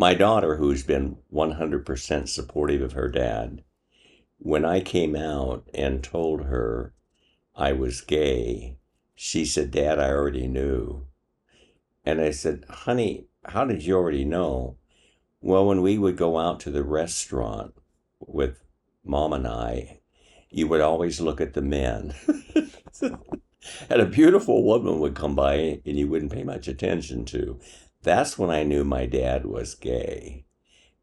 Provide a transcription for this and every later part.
My daughter, who's been 100% supportive of her dad, when I came out and told her I was gay, she said, Dad, I already knew. And I said, honey, how did you already know? Well, when we would go out to the restaurant with Mom and I, you would always look at the men. And a beautiful woman would come by and you wouldn't pay much attention to. That's when I knew my dad was gay.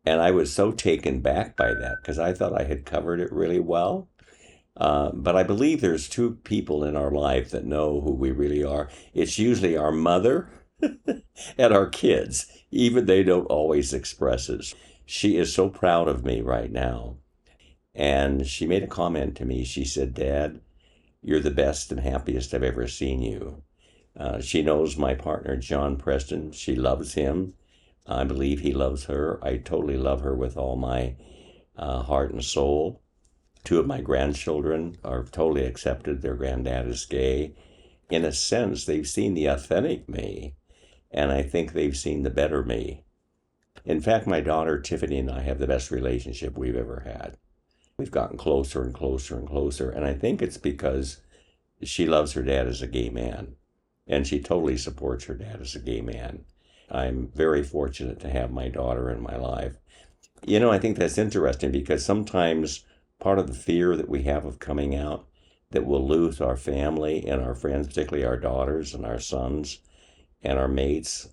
And I was so taken back by that because I thought I had covered it really well. But I believe there's two people in our life that know who we really are. It's usually our mother and our kids, even they don't always express it. She is so proud of me right now. And she made a comment to me. She said, Dad, you're the best and happiest I've ever seen you. She knows my partner, John Preston. She loves him. I believe he loves her. I totally love her with all my heart and soul. Two of my grandchildren are totally accepted. Their granddad is gay. In a sense, they've seen the authentic me, and I think they've seen the better me. In fact, my daughter Tiffany and I have the best relationship we've ever had. We've gotten closer and closer and closer, and I think it's because she loves her dad as a gay man, and she totally supports her dad as a gay man. I'm very fortunate to have my daughter in my life. You know, I think that's interesting because sometimes part of the fear that we have of coming out, that we'll lose our family and our friends, particularly our daughters and our sons and our mates.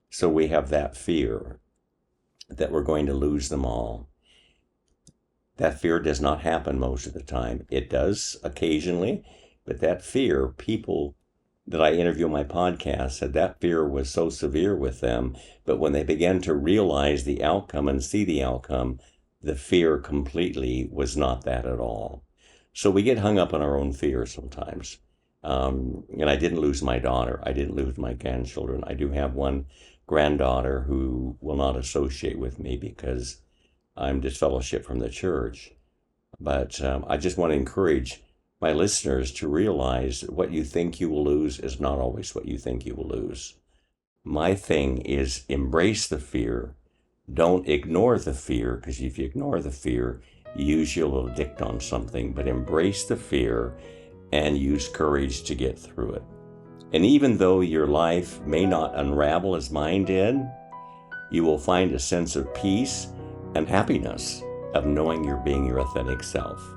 So we have that fear that we're going to lose them all. That fear does not happen most of the time. It does occasionally, but that fear, people that I interview on my podcast said that fear was so severe with them, but when they began to realize the outcome and see the outcome, the fear completely was not that at all. So we get hung up on our own fear sometimes. And I didn't lose my daughter. I didn't lose my grandchildren. I do have one granddaughter who will not associate with me because I'm disfellowship from the church. But I just want to encourage my listeners to realize that what you think you will lose is not always what you think you will lose. My thing is embrace the fear. Don't ignore the fear, because if you ignore the fear, usually you'll addict on something, but embrace the fear and use courage to get through it. And even though your life may not unravel as mine did, you will find a sense of peace and happiness of knowing you're being your authentic self.